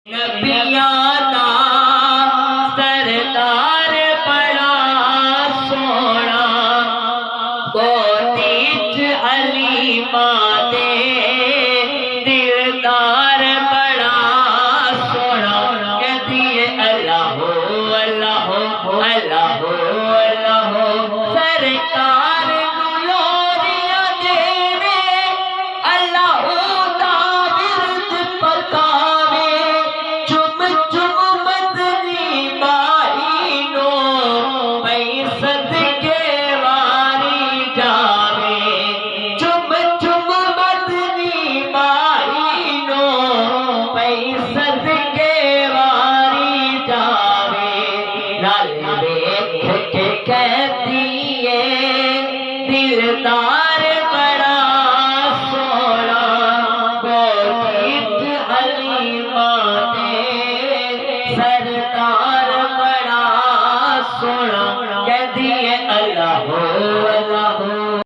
नबियां दा सरदार बड़ा सोना, गोदी च हलीमा दे दिलदार बड़ा सोना। कहती है अल्लाह अल्लाह अल्लाह अल्लाह, सरकार नू लोरियां देवे, अल्लाह दा विरद पकावे। चुम चुम मदनी माई नो पई सदके वारी जावे। चुम चुम मदनी माई नो पई सदके वारी जावे। नाल वेख के कहती है दिलदार बड़ा सोना, गोदी च हलीमा दे सरदार बड़ा सोना। कहती है अल्लाह अल्लाह